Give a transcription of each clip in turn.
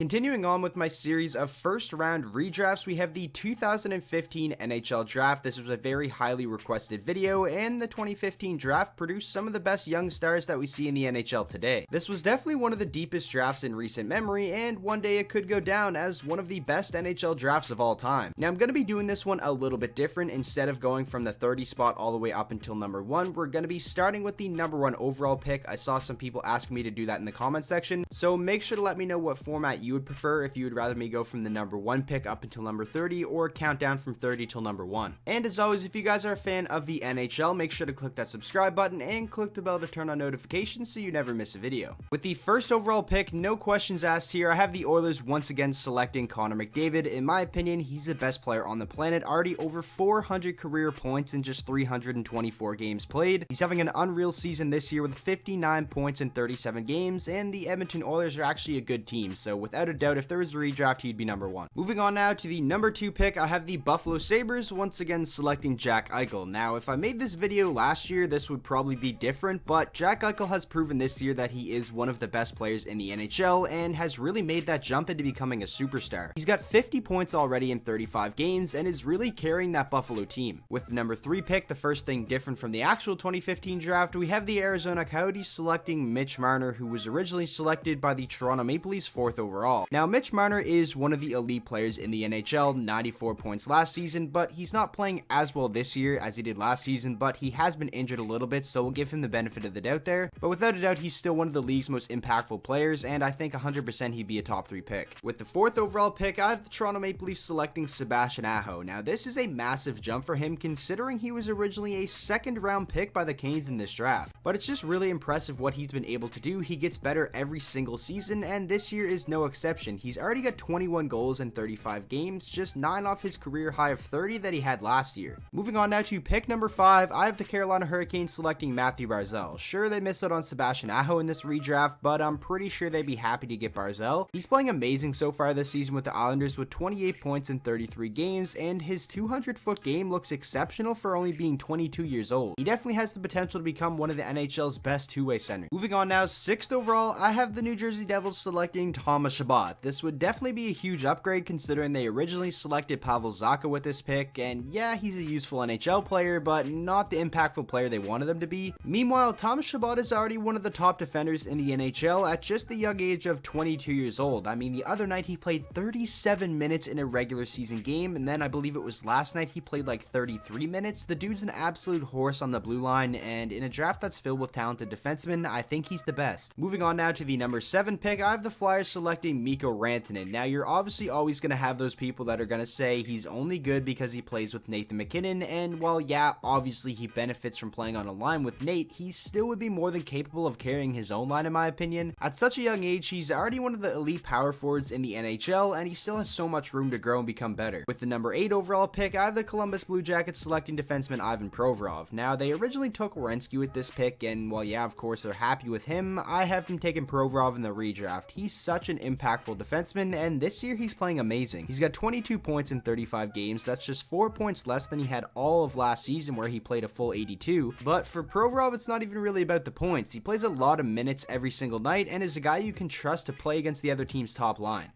Continuing on with my series of first round redrafts, we have the 2015 NHL Draft. This was a very highly requested video, and the 2015 Draft produced some of the best young stars that we see in the NHL today. This was definitely one of the deepest drafts in recent memory, and one day it could go down as one of the best NHL drafts of all time. Now I'm going to be doing this one a little bit different. Instead of going from the 30 spot all the way up until number 1, we're going to be starting with the number 1 overall pick. I saw some people asking me to do that in the comment section, so make sure to let me know what format you would prefer, if you would rather me go from the number 1 pick up until number 30 or count down from 30 till number 1. And as always, if you guys are a fan of the NHL, make sure to click that subscribe button and click the bell to turn on notifications so you never miss a video. With the first overall pick, no questions asked here, I have the Oilers once again selecting Connor McDavid. In my opinion, he's the best player on the planet, already over 400 career points in just 324 games played. He's having an unreal season this year with 59 points in 37 games, and the Edmonton Oilers are actually a good team, so without a doubt, if there was a redraft, he'd be number 1. Moving on now to the number 2 pick, I have the Buffalo Sabres once again selecting Jack Eichel. Now, if I made this video last year, this would probably be different, but Jack Eichel has proven this year that he is one of the best players in the NHL and has really made that jump into becoming a superstar. He's got 50 points already in 35 games and is really carrying that Buffalo team. With the number 3 pick, the first thing different from the actual 2015 draft, we have the Arizona Coyotes selecting Mitch Marner, who was originally selected by the Toronto Maple Leafs 4th overall. Now, Mitch Marner is one of the elite players in the NHL, 94 points last season, but he's not playing as well this year as he did last season, but he has been injured a little bit, so we'll give him the benefit of the doubt there. But without a doubt, he's still one of the league's most impactful players, and I think 100% he'd be a top 3 pick. With the 4th overall pick, I have the Toronto Maple Leafs selecting Sebastian Aho. Now, this is a massive jump for him considering he was originally a 2nd round pick by the Canes in this draft. But it's just really impressive what he's been able to do. He gets better every single season, and this year is no exception. He's already got 21 goals in 35 games, just 9 off his career high of 30 that he had last year. Moving on now to pick number 5, I have the Carolina Hurricanes selecting Mathew Barzal. Sure, they missed out on Sebastian Aho in this redraft, but I'm pretty sure they'd be happy to get Barzal. He's playing amazing so far this season with the Islanders with 28 points in 33 games, and his 200-foot game looks exceptional for only being 22 years old. He definitely has the potential to become one of the NHL's best two-way centers. Moving on now, 6th overall, I have the New Jersey Devils selecting Thomas Chabot. This would definitely be a huge upgrade considering they originally selected Pavel Zacha with this pick, and yeah, he's a useful NHL player, but not the impactful player they wanted him to be. Meanwhile, Thomas Chabot is already one of the top defenders in the NHL at just the young age of 22 years old. I mean, the other night he played 37 minutes in a regular season game, and then I believe it was last night he played like 33 minutes. The dude's an absolute horse on the blue line, and in a draft that's filled with talented defensemen, I think he's the best. Moving on now to the number 7 pick, I have the Flyers selecting Mikko Rantanen. Now, you're obviously always going to have those people that are going to say he's only good because he plays with Nathan MacKinnon, and while yeah, obviously he benefits from playing on a line with Nate, he still would be more than capable of carrying his own line in my opinion. At such a young age, he's already one of the elite power forwards in the NHL, and he still has so much room to grow and become better. With the number 8 overall pick, I have the Columbus Blue Jackets selecting defenseman Ivan Provorov. Now, they originally took Werenski with this pick, and while yeah, of course they're happy with him, I have them taking Provorov in the redraft. He's such an impactful defenseman, and this year he's playing amazing. He's got 22 points in 35 games. That's just 4 points less than he had all of last season where he played a full 82. But for Provorov, it's not even really about the points. He plays a lot of minutes every single night and is a guy you can trust to play against the other team's top line.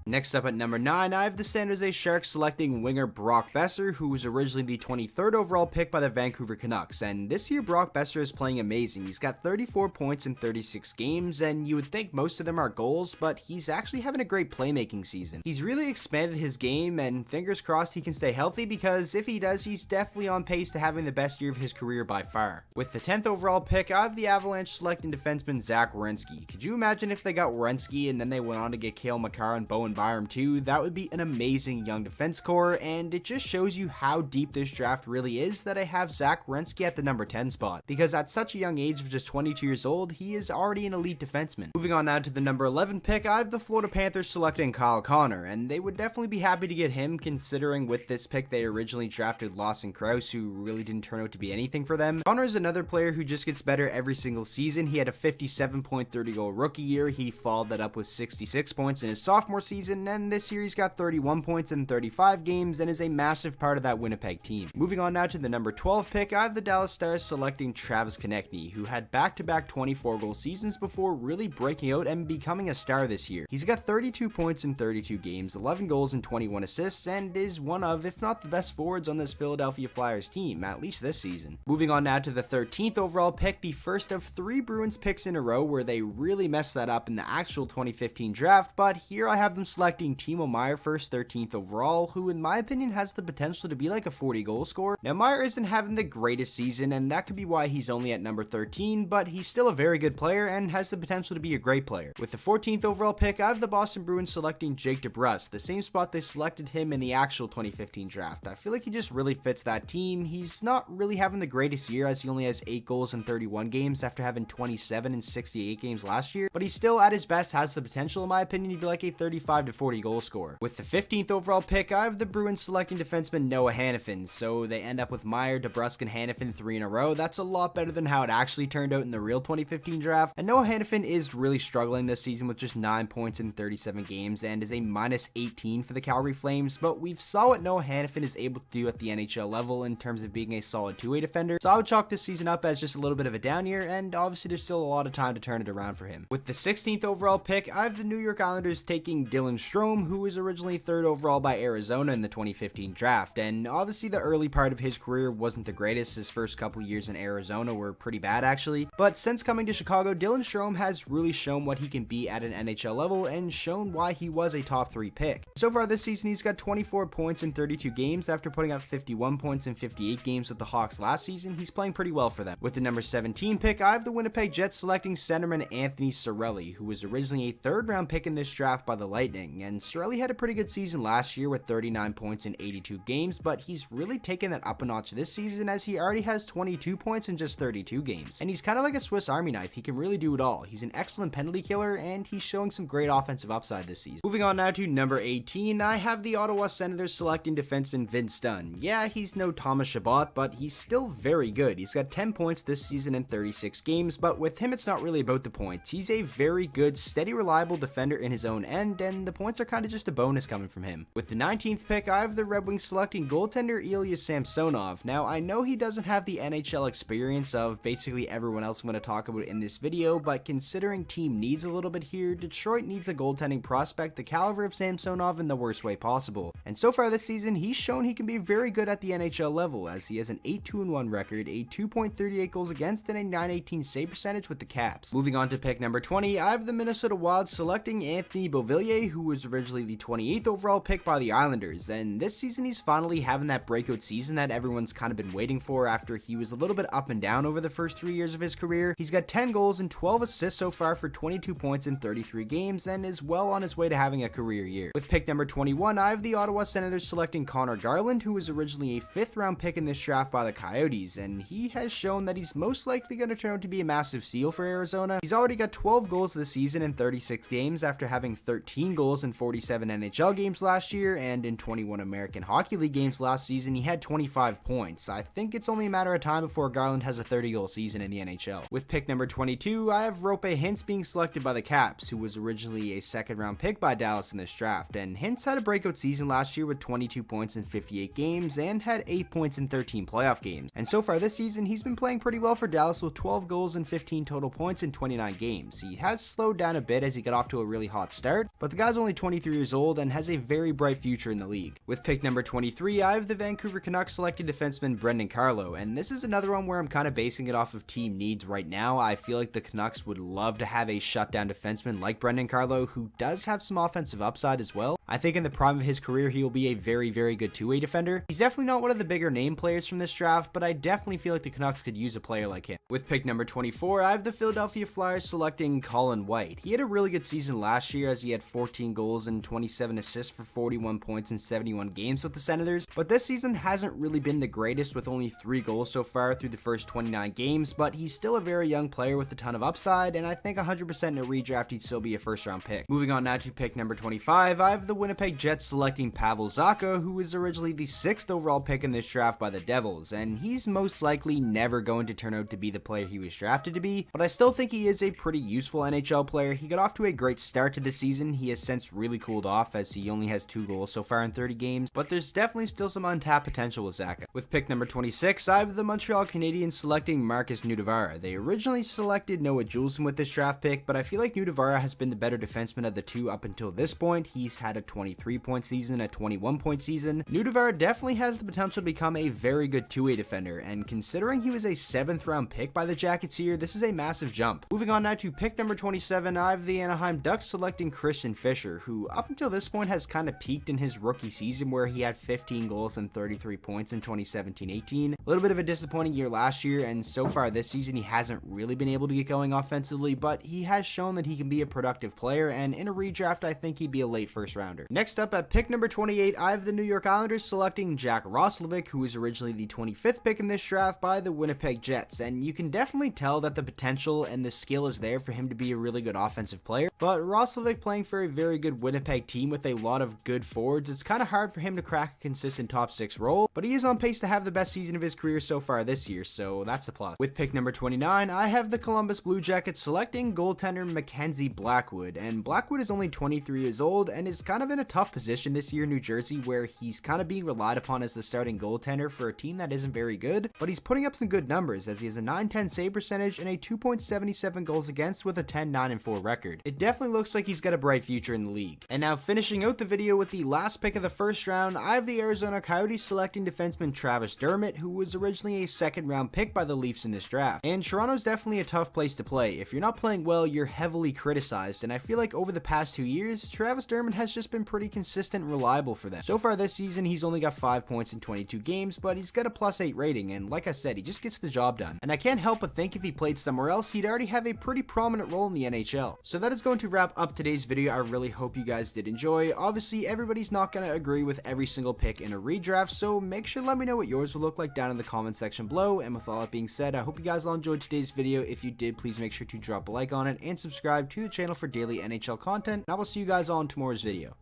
Next up at number 9, I have the San Jose Sharks selecting winger Brock Boeser, who was originally the 23rd overall pick by the Vancouver Canucks, and this year Brock Boeser is playing amazing. He's got 34 points in 36 games, and you would think most of them are goals, but he's actually having a great playmaking season. He's really expanded his game, and fingers crossed he can stay healthy, because if he does, he's definitely on pace to having the best year of his career by far. With the 10th overall pick, I have the Avalanche selecting defenseman Zach Werenski. Could you imagine if they got Werenski and then they went on to get Cale Makar and Bowen Byram too? That would be an amazing young defense core, and it just shows you how deep this draft really is that I have Zach Werenski at the number 10 spot, because at such a young age of just 22 years old, he is already an elite defenseman. Moving on now to the number 11 pick, I have the Florida Panthers selecting Kyle Connor, and they would definitely be happy to get him considering with this pick they originally drafted Lawson Krause, who really didn't turn out to be anything for them. Connor is another player who just gets better every single season. He had a 57.30 goal rookie year. He followed that up with 66 points in his sophomore season, season, and this year he's got 31 points in 35 games and is a massive part of that Winnipeg team. Moving on now to the number 12 pick, I have the Dallas Stars selecting Travis Konecny, who had back-to-back 24-goal seasons before really breaking out and becoming a star this year. He's got 32 points in 32 games, 11 goals and 21 assists, and is one of, if not the best forwards on this Philadelphia Flyers team, at least this season. Moving on now to the 13th overall pick, the first of 3 Bruins picks in a row where they really messed that up in the actual 2015 draft, but here I have them selecting Timo Meier first, 13th overall, who in my opinion has the potential to be like a 40-goal scorer. Now Meier isn't having the greatest season, and that could be why he's only at number 13, but he's still a very good player and has the potential to be a great player. With the 14th overall pick, I have the Boston Bruins selecting Jake DeBrusk, the same spot they selected him in the actual 2015 draft. I feel like he just really fits that team. He's not really having the greatest year as he only has 8 goals in 31 games after having 27 in 68 games last year, but he still at his best has the potential in my opinion to be like a 35 to 40 goal scorer. With the 15th overall pick, I have the Bruins selecting defenseman Noah Hanifin, so they end up with Meier, DeBrusk, and Hanifin 3 in a row. That's a lot better than how it actually turned out in the real 2015 draft, and Noah Hanifin is really struggling this season with just 9 points in 37 games and is a minus 18 for the Calgary Flames, but we've saw what Noah Hanifin is able to do at the NHL level in terms of being a solid two-way defender, so I would chalk this season up as just a little bit of a down year, and obviously there's still a lot of time to turn it around for him. With the 16th overall pick, I have the New York Islanders taking Dylan Strome, who was originally 3rd overall by Arizona in the 2015 draft, and obviously the early part of his career wasn't the greatest. His first couple years in Arizona were pretty bad actually, but since coming to Chicago, Dylan Strome has really shown what he can be at an NHL level and shown why he was a top 3 pick. So far this season, he's got 24 points in 32 games after putting up 51 points in 58 games with the Hawks last season. He's playing pretty well for them. With the number 17 pick, I have the Winnipeg Jets selecting centerman Anthony Cirelli, who was originally a 3rd round pick in this draft by the Lightning, and Cirelli had a pretty good season last year with 39 points in 82 games, but he's really taken that up a notch this season as he already has 22 points in just 32 games, and he's kind of like a Swiss Army knife. He can really do it all. He's an excellent penalty killer, and he's showing some great offensive upside this season. Moving on now to number 18, I have the Ottawa Senators selecting defenseman Vince Dunn. Yeah, he's no Thomas Chabot, but he's still very good. He's got 10 points this season in 36 games, but with him it's not really about the points. He's a very good, steady, reliable defender in his own end, and the points are kind of just a bonus coming from him. With the 19th pick, I have the Red Wings selecting goaltender Ilya Samsonov. Now, I know he doesn't have the NHL experience of basically everyone else I'm going to talk about in this video, but considering team needs a little bit here, Detroit needs a goaltending prospect the caliber of Samsonov in the worst way possible. And so far this season, he's shown he can be very good at the NHL level, as he has an 8-2-1 record, a 2.38 goals against, and a .918 save percentage with the Caps. Moving on to pick number 20, I have the Minnesota Wild selecting Anthony Beauvillier, who was originally the 28th overall pick by the Islanders, and this season he's finally having that breakout season that everyone's kind of been waiting for after he was a little bit up and down over the first 3 years of his career. He's got 10 goals and 12 assists so far for 22 points in 33 games and is well on his way to having a career year. With pick number 21, I have the Ottawa Senators selecting Connor Garland, who was originally a 5th round pick in this draft by the Coyotes, and he has shown that he's most likely going to turn out to be a massive steal for Arizona. He's already got 12 goals this season in 36 games after having 13 goals in 47 NHL games last year, and in 21 American Hockey League games last season he had 25 points. I think it's only a matter of time before Garland has a 30-goal season in the NHL. With pick number 22, I have Roope Hintz being selected by the Caps, who was originally a 2nd round pick by Dallas in this draft, and Hintz had a breakout season last year with 22 points in 58 games and had 8 points in 13 playoff games. And so far this season, he's been playing pretty well for Dallas with 12 goals and 15 total points in 29 games. He has slowed down a bit as he got off to a really hot start, but the guy's only 23 years old and has a very bright future in the league. With pick number 23, I have the Vancouver Canucks selecting defenseman Brendan Carlo, and this is another one where I'm kind of basing it off of team needs right now. I feel like the Canucks would love to have a shutdown defenseman like Brendan Carlo, who does have some offensive upside as well. I think in the prime of his career, he will be a very, very good two-way defender. He's definitely not one of the bigger name players from this draft, but I definitely feel like the Canucks could use a player like him. With pick number 24, I have the Philadelphia Flyers selecting Colin White. He had a really good season last year as he had 14 goals and 27 assists for 41 points in 71 games with the Senators, but this season hasn't really been the greatest with only 3 goals so far through the first 29 games, but he's still a very young player with a ton of upside, and I think 100% in a redraft he'd still be a first round pick. Moving on now to pick number 25, I have the Winnipeg Jets selecting Pavel Zacha, who was originally the 6th overall pick in this draft by the Devils, and he's most likely never going to turn out to be the player he was drafted to be, but I still think he is a pretty useful NHL player. He got off to a great start to the season. He has since really cooled off as he only has 2 goals so far in 30 games, but there's definitely still some untapped potential with Zacha. With pick number 26, I have the Montreal Canadiens selecting Markus Nutivaara. They originally selected Noah Juulsen with this draft pick, but I feel like Nutivaara has been the better defenseman of the two up until this point. He's had a 23-point season, a 21-point season. Nutivaara definitely has the potential to become a very good two-way defender, and considering he was a 7th round pick by the Jackets here, this is a massive jump. Moving on now to pick number 27, I have the Anaheim Ducks selecting Christian Fischer, who up until this point has kind of peaked in his rookie season where he had 15 goals and 33 points in 2017-18. A little bit of a disappointing year last year, and so far this season he hasn't really been able to get going offensively, but he has shown that he can be a productive player, and in a redraft I think he'd be a late first rounder. Next up at pick number 28, I have the New York Islanders selecting Jack Roslovic, who was originally the 25th pick in this draft by the Winnipeg Jets, and you can definitely tell that the potential and the skill is there for him to be a really good offensive player, but Roslovic playing for a very good Winnipeg team with a lot of good forwards, it's kind of hard for him to crack a consistent top 6 role, but he is on pace to have the best season of his career so far this year, so that's a plus. With pick number 29, I have the Columbus Blue Jackets selecting goaltender Mackenzie Blackwood, and Blackwood is only 23 years old and is kind of in a tough position this year in New Jersey where he's kind of being relied upon as the starting goaltender for a team that isn't very good, but he's putting up some good numbers as he has a .910 save percentage and a 2.77 goals against with a 10-9-4 record. It definitely looks like he's got a bright future in the league. And now finishing out the video with the last pick of the first round, I have the Arizona Coyotes selecting defenseman Travis Dermott, who was originally a 2nd round pick by the Leafs in this draft. And Toronto's definitely a tough place to play. If you're not playing well, you're heavily criticized, and I feel like over the past 2 years, Travis Dermott has just been pretty consistent and reliable for them. So far this season, he's only got 5 points in 22 games, but he's got a +8 rating, and like I said, he just gets the job done. And I can't help but think if he played somewhere else, he'd already have a pretty prominent role in the NHL. So that is going to wrap up today's video. I really hope you guys did enjoy. Obviously, everybody's not going to agree with every single pick in a redraft, so make sure to let me know what yours will look like down in the comment section below. And with all that being said, I hope you guys all enjoyed today's video. If you did, please make sure to drop a like on it and subscribe to the channel for daily NHL content. And I will see you guys all in tomorrow's video.